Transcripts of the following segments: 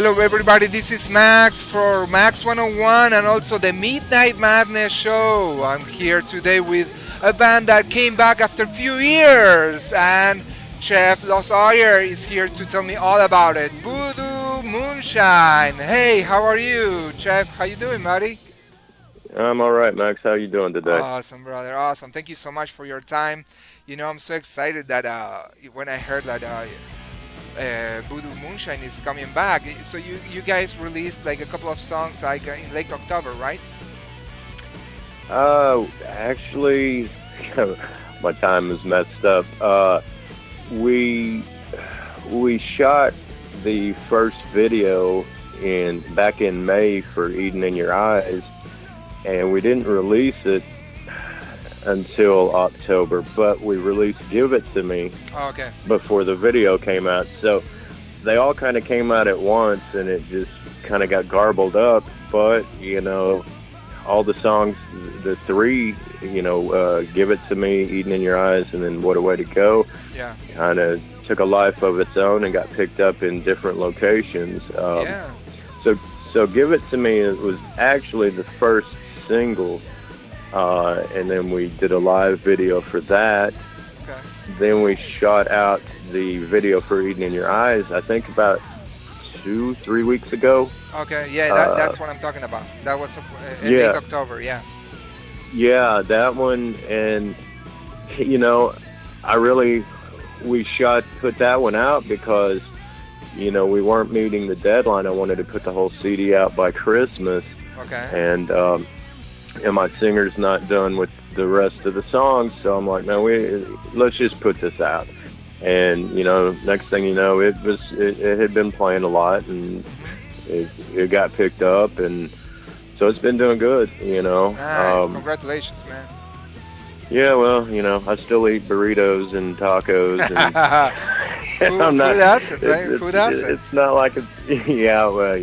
Hello everybody, this is Max for Max 101 and also the Midnight Madness show. I'm here today with a band that came back after a few years, and Chef Losawyer is here to tell me all about it. Voodoo Moonshine. Hey, how are you, Chef? How you doing, buddy? I'm all right, Max. How you doing today? Awesome, brother. Awesome. Thank you so much for your time. I'm so excited that when I heard that Voodoo Moonshine is coming back. So you guys released like a couple of songs like in late October, right? Actually, my time is messed up. We shot the first video back in May for Eden in Your Eyes, and we didn't release it until October, but we released Give It To Me before the video came out. So they all kind of came out at once, and it just kind of got garbled up. But, all the songs, the three, Give It To Me, Eden in Your Eyes, and then What a Way to Go, kind of took a life of its own and got picked up in different locations. So Give It To Me was actually the first single. And then we did a live video for that. Okay. Then we shot out the video for Eden in Your Eyes, I think about 2-3 weeks ago. Okay, yeah, that's what I'm talking about. That was in late October, yeah. Yeah, that one, and, we put that one out because, we weren't meeting the deadline. I wanted to put the whole CD out by Christmas. Okay. And my singer's not done with the rest of the songs, so I'm like, no, let's just put this out. And next thing you know, it had been playing a lot, and it got picked up, and so it's been doing good. Nice. Congratulations, man. Yeah, well, I still eat burritos and tacos, and I'm not. Who doesn't? Right? Who doesn't? It's not like it's. Yeah, well,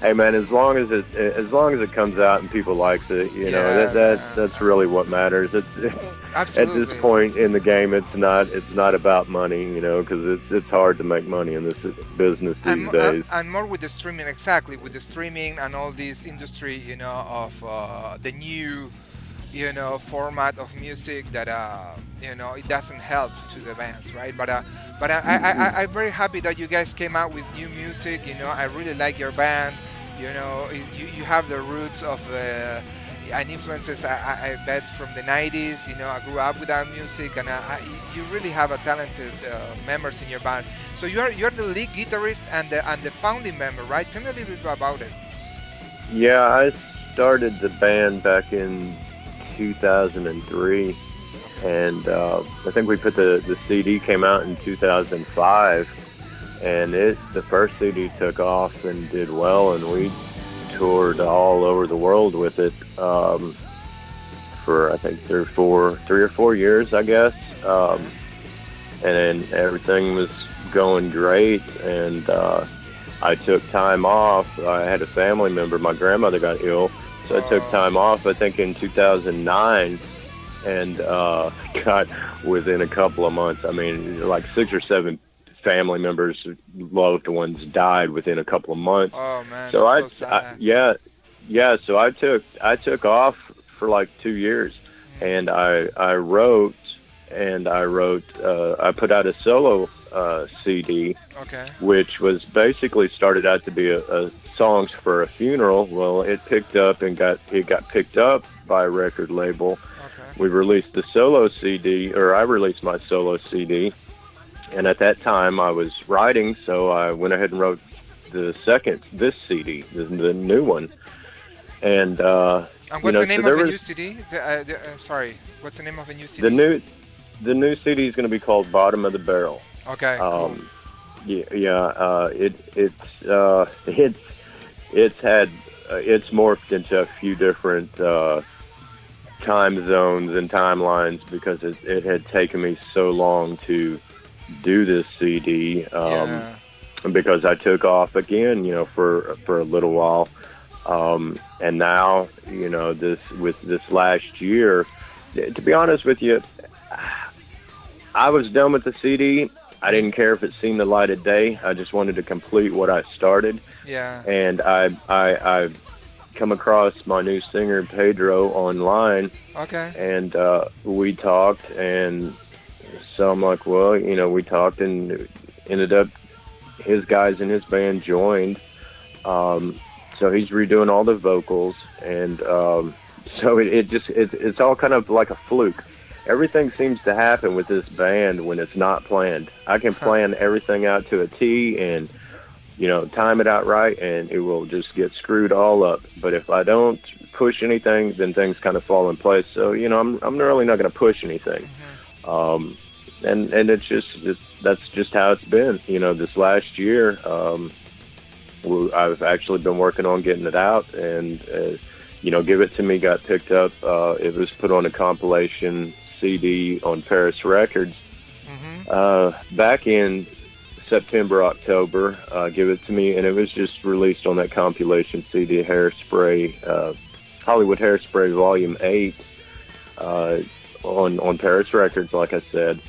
Hey man, as long as it comes out and people likes it, that's really what matters. At this point in the game, it's not about money, because it's hard to make money in this business these days. And more with the streaming, exactly, with the streaming and all this industry, of the new, format of music that it doesn't help to the bands, right? But I'm very happy that you guys came out with new music. I really like your band. You have the roots of and influences, I bet, from the 90s. I grew up with that music, and you really have a talented members in your band. So you're the lead guitarist and the founding member, right? Tell me a little bit about it. Yeah, I started the band back in 2003, and I think we put the CD came out in 2005. And the first CD took off and did well, and we toured all over the world with it for I think 3 or 4 years, I guess. And then everything was going great, and I took time off. I had a family member, my grandmother got ill, so I took time off, I think in 2009, and got within a couple of months, like 6 or 7 family members, loved ones died within a couple of months. Oh man, so that's so sad. So I took off for like 2 years, and I put out a solo CD, which was basically started out to be a songs for a funeral. Well, it picked up and got picked up by a record label. We released the solo CD, or I released my solo CD. And at that time, I was writing, so I went ahead and wrote this CD, the new one. And what's the name of the new CD? I'm sorry, what's the name of the new CD? The new CD is going to be called Bottom of the Barrel. Okay. Cool. It's morphed into a few different time zones and timelines because it had taken me so long to do this CD, because I took off again, for a little while, and now, this last year, to be honest with you, I was done with the CD. I didn't care if it seen the light of day. I just wanted to complete what I started. Yeah. And I come across my new singer Pedro online, Okay. and we talked, and so I'm like, well, we talked, and ended up his guys in his band joined. So he's redoing all the vocals, and so it's all kind of like a fluke. Everything seems to happen with this band when it's not planned. I can plan everything out to a T and, time it out right, and it will just get screwed all up. But if I don't push anything, then things kind of fall in place. So, I'm really not going to push anything. And that's just how it's been. This last year, I've actually been working on getting it out, and, Give It To Me got picked up. It was put on a compilation CD on Paris Records back in September, October. Give It To Me, and it was just released on that compilation CD, Hairspray, Hollywood Hairspray Volume 8, on Paris Records, like I said,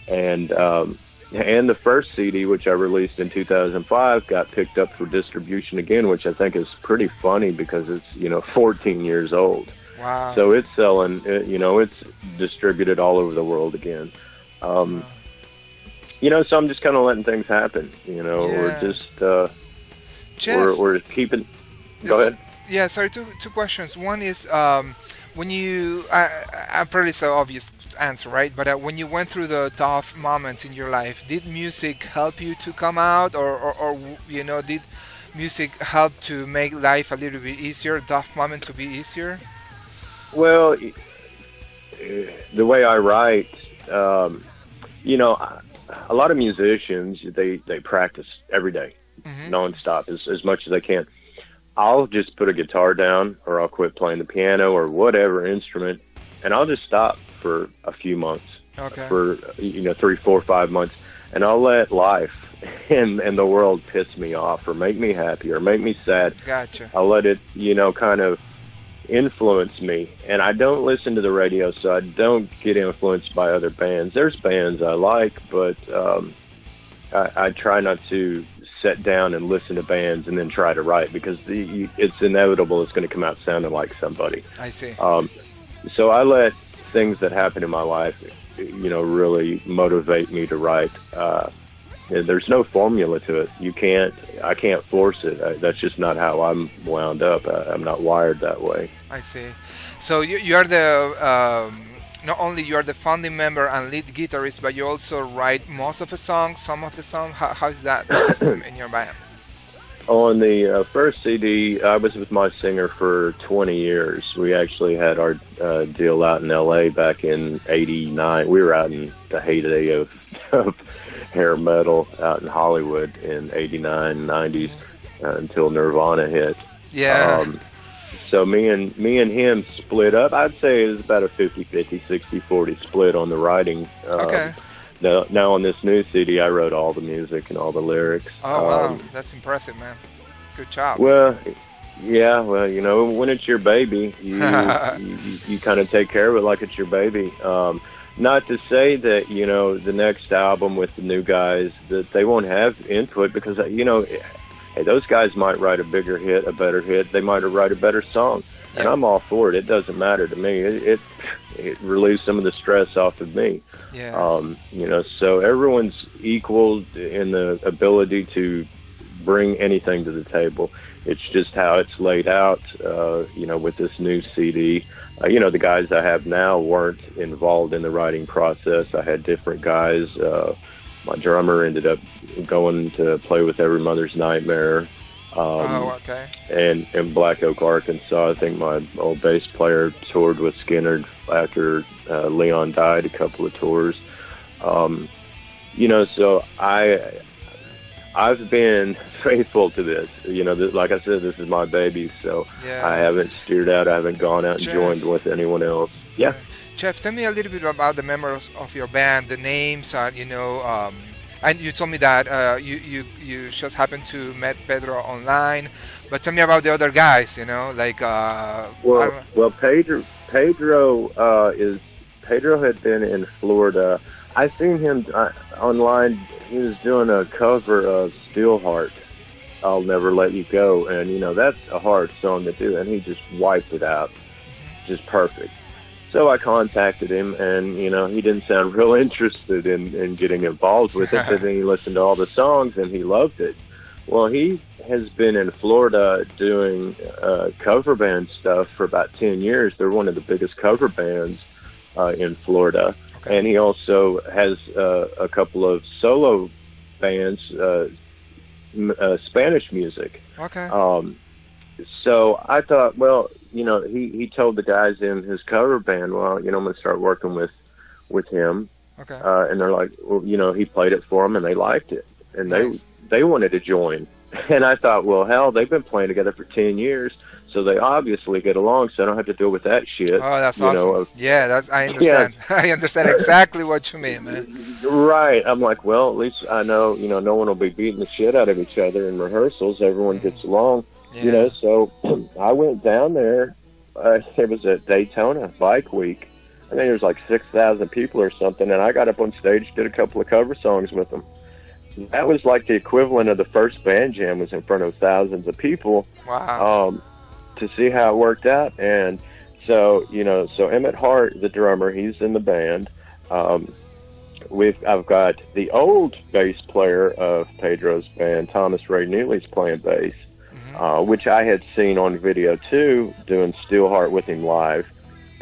and the first CD, which I released in 2005, got picked up for distribution again, which I think is pretty funny because it's 14 years old. Wow. So it's selling, it's distributed all over the world again. So I'm just kind of letting things happen. We're just, Jeff, we're keeping, go ahead. Yeah, sorry, two questions. One is, when you, I'm probably so obvious answer, right? But when you went through the tough moments in your life, did music help you to come out, or did music help to make life a little bit easier, tough moment to be easier? Well, the way I write, a lot of musicians, they practice every day, nonstop, as much as they can. I'll just put a guitar down, or I'll quit playing the piano or whatever instrument, and I'll just stop for a few months, for 3, 4, 5 months, and I'll let life and the world piss me off, or make me happy, or make me sad. Gotcha. I'll let it, kind of influence me, and I don't listen to the radio, so I don't get influenced by other bands. There's bands I like, but I try not to sit down and listen to bands and then try to write, because it's inevitable it's going to come out sounding like somebody. I see. So I let things that happen in my life, really motivate me to write. There's no formula to it. I can't force it. That's just not how I'm wound up. I'm not wired that way. I see. So you are the, not only you are the founding member and lead guitarist, but you also write most of the songs, some of the songs. How is that system in your band? On the first CD, I was with my singer for 20 years. We actually had our deal out in LA back in '89. We were out in the heyday of hair metal out in Hollywood in '89, '90s, until Nirvana hit. Yeah. So me and him split up. I'd say it was about a 50-50, 60-40 split on the writing. Okay. Now on this new CD, I wrote all the music and all the lyrics. Oh, wow. That's impressive, man. Good job. Well, yeah. Well, when it's your baby, you kind of take care of it like it's your baby. Not to say that, the next album with the new guys, that they won't have input, because, hey, those guys might write a bigger hit, a better hit. They might write a better song. And I'm all for it. It doesn't matter to me. It relieves some of the stress off of me. Yeah. So everyone's equal in the ability to bring anything to the table. It's just how it's laid out, with this new CD. The guys I have now weren't involved in the writing process. I had different guys. My drummer ended up going to play with Every Mother's Nightmare. Okay. And Black Oak, Arkansas. I think my old bass player toured with Skinner after Leon died, a couple of tours. So I've been faithful to this. Like I said, this is my baby, so I haven't steered out. I haven't gone out and joined with anyone else. Yeah. Jeff, tell me a little bit about the members of your band, the names, and and you told me that you just happened to met Pedro online, but tell me about the other guys. Pedro had been in Florida. I seen him online. He was doing a cover of Steelheart, "I'll Never Let You Go," and that's a hard song to do, and he just wiped it out, just perfect. So I contacted him, and he didn't sound real interested in getting involved with it. But then he listened to all the songs, and he loved it. Well, he has been in Florida doing cover band stuff for about 10 years. They're one of the biggest cover bands in Florida. Okay. And he also has a couple of solo bands, Spanish music. Okay. So I thought, well, he told the guys in his cover band, well, I'm going to start working with him. Okay. And they're like, well, he played it for them, and they liked it. And nice. They wanted to join. And I thought, well, hell, they've been playing together for 10 years, so they obviously get along, so I don't have to deal with that shit. Oh, that's awesome. I understand. Yeah. I understand exactly what you mean, man. Right. I'm like, well, at least I know, no one will be beating the shit out of each other in rehearsals. Everyone gets along, so I went down there. It was at Daytona Bike Week. I think there was like 6,000 people or something, and I got up on stage, did a couple of cover songs with them. That was like the equivalent of the first band jam, was in front of thousands of people. Wow. To see how it worked out. And so, so Emmett Hart, the drummer, he's in the band. I've got the old bass player of Pedro's band, Thomas Ray Neely's playing bass, which I had seen on video too, doing Steelheart with him live.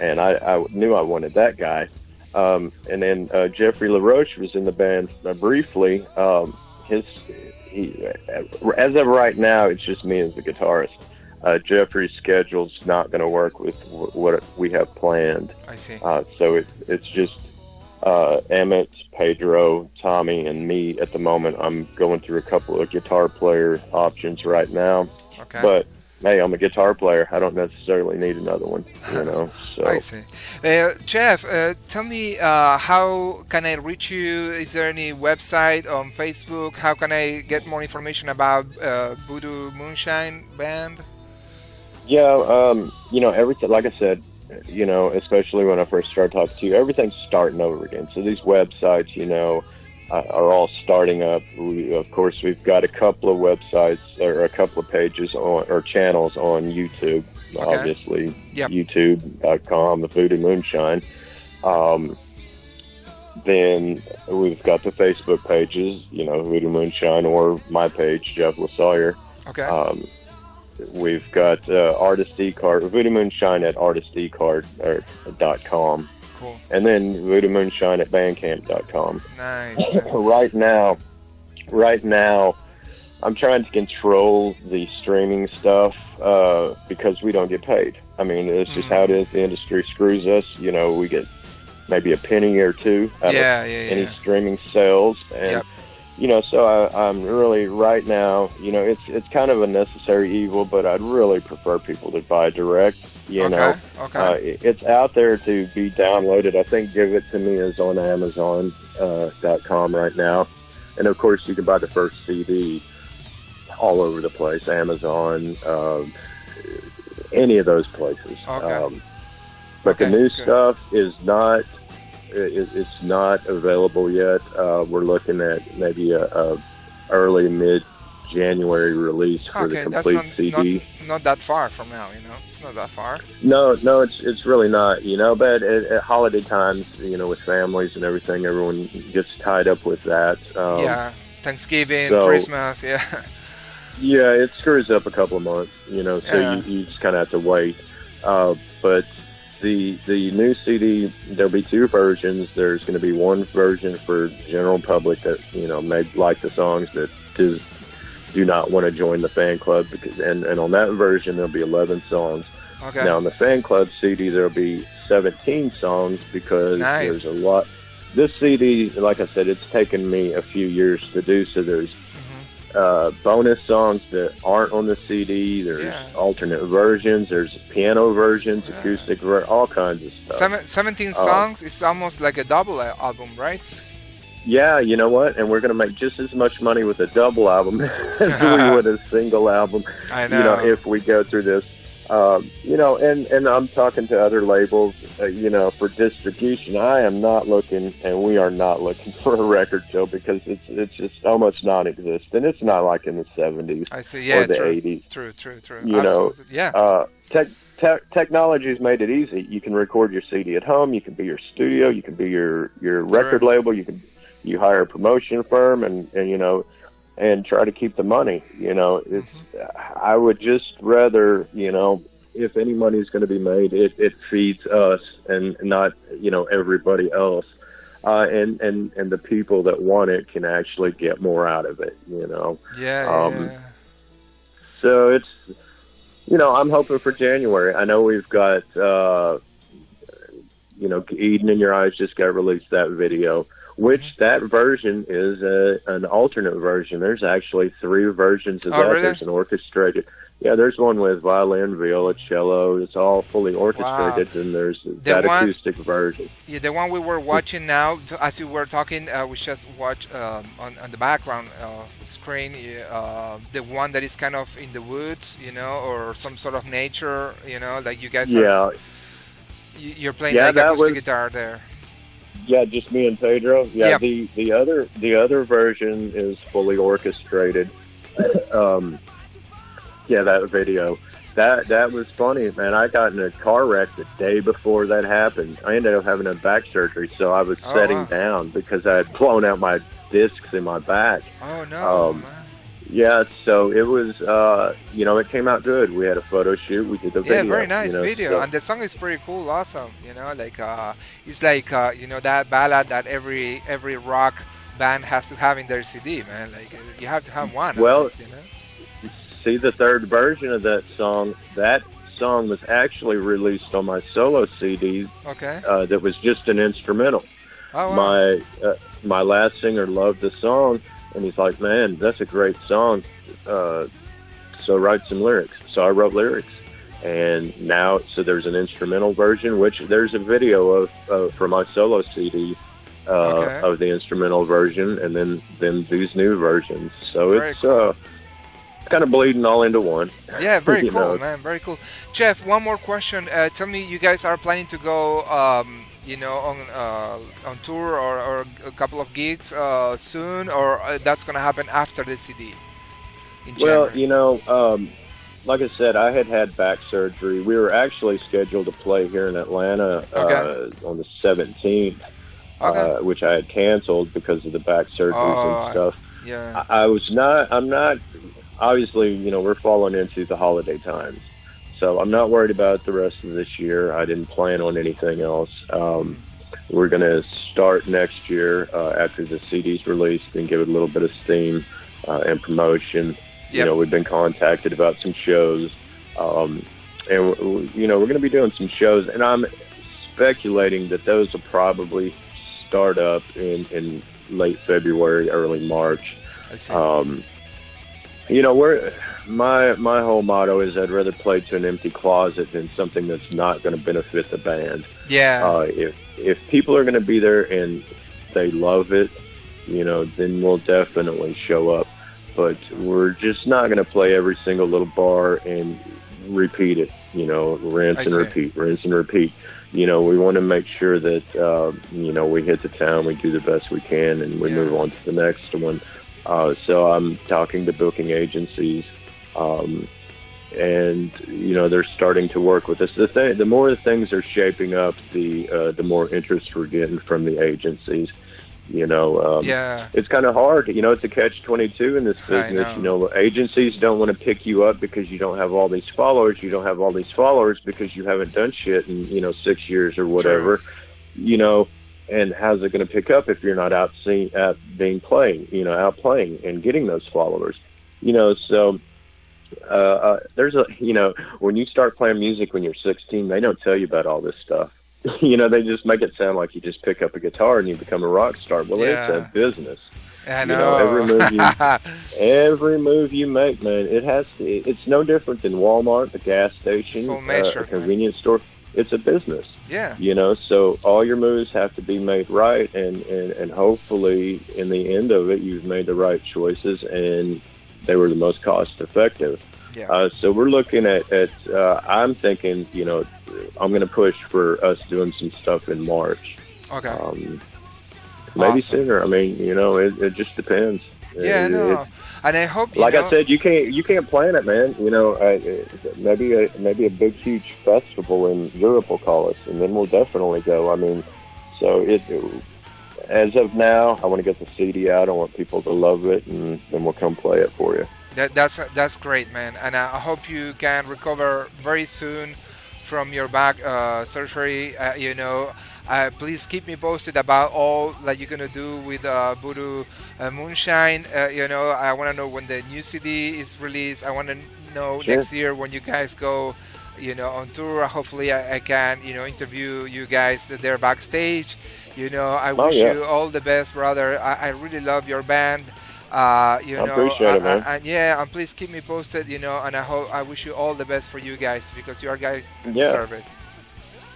And I knew I wanted that guy. And then Jeffrey LaRoche was in the band briefly. As of right now, it's just me as the guitarist. Jeffrey's schedule's not going to work with what we have planned. I see. So it's just Emmett, Pedro, Tommy, and me at the moment. I'm going through a couple of guitar player options right now. Okay. But hey, I'm a guitar player. I don't necessarily need another one, So. I see. Jeff, tell me, how can I reach you? Is there any website on Facebook? How can I get more information about Voodoo Moonshine Band? Yeah, everything, like I said, especially when I first started talking to you, everything's starting over again. So these websites, are all starting up. Of course, we've got a couple of websites or a couple of pages or channels on YouTube, obviously. Yep. YouTube.com, the Voodoo Moonshine. Then we've got the Facebook pages, Voodoo Moonshine, or my page, Jeff Losawyer. Okay. We've got ArtistEcard, Voodoo Moonshine at ArtistEcard.com. Cool. And then Voodoo Moonshine at Bandcamp.com. Nice. Right now, I'm trying to control the streaming stuff because we don't get paid. I mean, it's just how it is. The industry screws us. We get maybe a penny or two out of any streaming sales. And, so I'm really, right now, it's kind of a necessary evil, but I'd really prefer people to buy direct. It's out there to be downloaded. I think Give It To Me is on Amazon.com right now. And, of course, you can buy the first CD all over the place, Amazon, any of those places. Okay. But the new stuff is not... It's not available yet. We're looking at maybe a early mid-January release for the complete CD. Not that far from now, It's not that far. No, it's really not, But at holiday times, with families and everything, everyone gets tied up with that. Thanksgiving, Christmas, Yeah, it screws up a couple of months, so you just kind of have to wait. But the new CD, there'll be two versions. There's going to be one version for general public that may like the songs that do not want to join the fan club, and on that version there'll be 11 songs. Okay. Now on the fan club CD there'll be 17 songs because there's a lot. This CD, like I said, it's taken me a few years to do. So there's bonus songs that aren't on the CD. There's alternate versions. There's piano versions, acoustic, all kinds of stuff. 17 songs is almost like a double album, right? Yeah, you know what? And we're going to make just as much money with a double album as we would a single album. I know. If we go through this. And I'm talking to other labels, for distribution. I am not looking, and we are not looking for a record deal because it's just almost non-existent. It's not like in the 70s I see. or Yeah, the true. 80s. True, true, true. You know, Absolutely. Yeah. Technology's made it easy. You can record your CD at home. You can be your studio. You can be your record True. label. You hire a promotion firm, and try to keep the money. I would just rather, if any money is going to be made, it feeds us and not, everybody else. And the people that want it can actually get more out of it, Yeah. So it's, I'm hoping for January. I know we've got, Eden in Your Eyes just got released, that video, which that version is an alternate version. There's actually 3 versions of that. Really? There's an orchestrated. Yeah, there's one with violin, viola, cello. It's all fully orchestrated, and there's that acoustic version. Yeah, the one we were watching now, as you were talking, we just watched on the background of the screen, the one that is kind of in the woods, or some sort of nature, like you guys are. You're playing like acoustic guitar there. Yeah, just me and Pedro. Yeah, Yep. the other version is fully orchestrated. Yeah, that video. That was funny, man. I got in a car wreck the day before that happened. I ended up having a back surgery, so I was setting down because I had blown out my discs in my back. Oh, no, man. Yeah, so it was, it came out good. We had a photo shoot. We did the video. Yeah, very nice video. So. And the song is pretty cool, awesome. It's like, that ballad that every rock band has to have in their CD, man. Like, you have to have one. Well, at least, see the third version of that song. That song was actually released on my solo CD. Okay. That was just an instrumental. Oh, wow. My last singer loved the song, and he's like, "Man, that's a great song. So write some lyrics." So I wrote lyrics, and now there's an instrumental version, which there's a video of for my solo CD of the instrumental version, and then these new versions. So Very it's cool. Kind of bleeding all into one. Yeah, very cool, man. Very cool. Jeff, one more question. Tell me, you guys are planning to go, on tour or a couple of gigs soon, or that's going to happen after the CD? Well, like I said, I had back surgery. We were actually scheduled to play here in Atlanta on the 17th, which I had canceled because of the back surgeries and stuff. Yeah. I'm not. Obviously, we're falling into the holiday times, so I'm not worried about the rest of this year. I didn't plan on anything else. We're going to start next year after the CD's released and give it a little bit of steam and promotion. Yep. We've been contacted about some shows, and we're going to be doing some shows, and I'm speculating that those will probably start up in late February, early March. I see. My whole motto is I'd rather play to an empty closet than something that's not going to benefit the band. Yeah. If people are going to be there and they love it, then we'll definitely show up. But we're just not going to play every single little bar and repeat it. Rinse and repeat. We want to make sure that we hit the town, we do the best we can, and we move on to the next one. So I'm talking to booking agencies, and they're starting to work with us. The more things are shaping up, the more interest we're getting from the agencies. It's kind of hard. It's a catch-22 in this business. Agencies don't want to pick you up because you don't have all these followers. You don't have all these followers because you haven't done shit in 6 years or whatever. True. And how's it going to pick up if you're not out playing and getting those followers? So there's when you start playing music when you're 16, they don't tell you about all this stuff. They just make it sound like you just pick up a guitar and you become a rock star. Well, it's a business. I know. Every move you make, man, it's no different than Walmart, the gas station, a convenience store. It's a business. Yeah. So all your moves have to be made right, and hopefully in the end of it, you've made the right choices and they were the most cost effective. Yeah. So we're looking at I'm thinking, I'm going to push for us doing some stuff in March. Okay. Maybe Awesome. sooner. I mean, it just depends. Yeah, It, no. And I hope, like I said, you can't plan it, man. Maybe a big huge festival in Europe will call us, and then we'll definitely go. I mean, so as of now, I want to get the CD out. I want people to love it, and then we'll come play it for you. that's great, man. And I hope you can recover very soon from your back surgery. Please keep me posted about all that you're gonna do with Voodoo Moonshine. I want to know when the new CD is released. I want to know Sure. next year when you guys go, on tour. Hopefully, I can, interview you guys there backstage. I Oh wish yeah, you all the best, brother. I really love your band. I appreciate it, man. And yeah, and please keep me posted. And I wish you all the best for you guys because your guys Yeah. deserve it.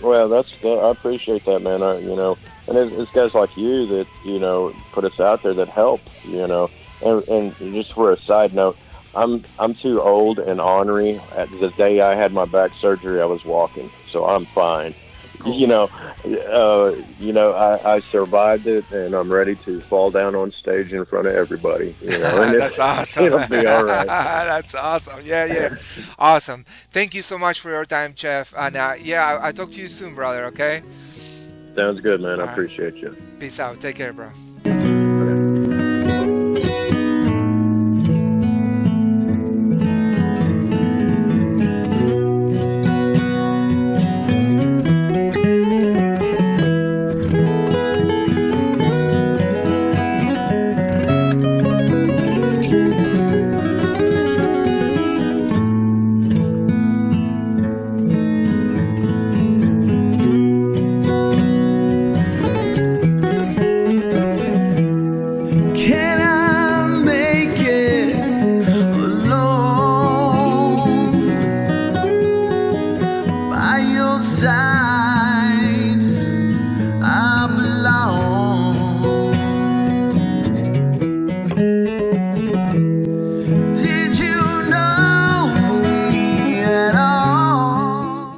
Well, I appreciate that, man. And it's guys like you that put us out there that help. And just for a side note, I'm too old and ornery. At the day I had my back surgery, I was walking, so I'm fine. Cool. I survived it, and I'm ready to fall down on stage in front of everybody. And That's awesome. it'll be all right. That's awesome. Yeah, yeah. Awesome. Thank you so much for your time, Jeff. And yeah, I talk to you soon, brother, okay? Sounds good, man. All I right. appreciate you. Peace out. Take care, bro. Can I make it alone by your side?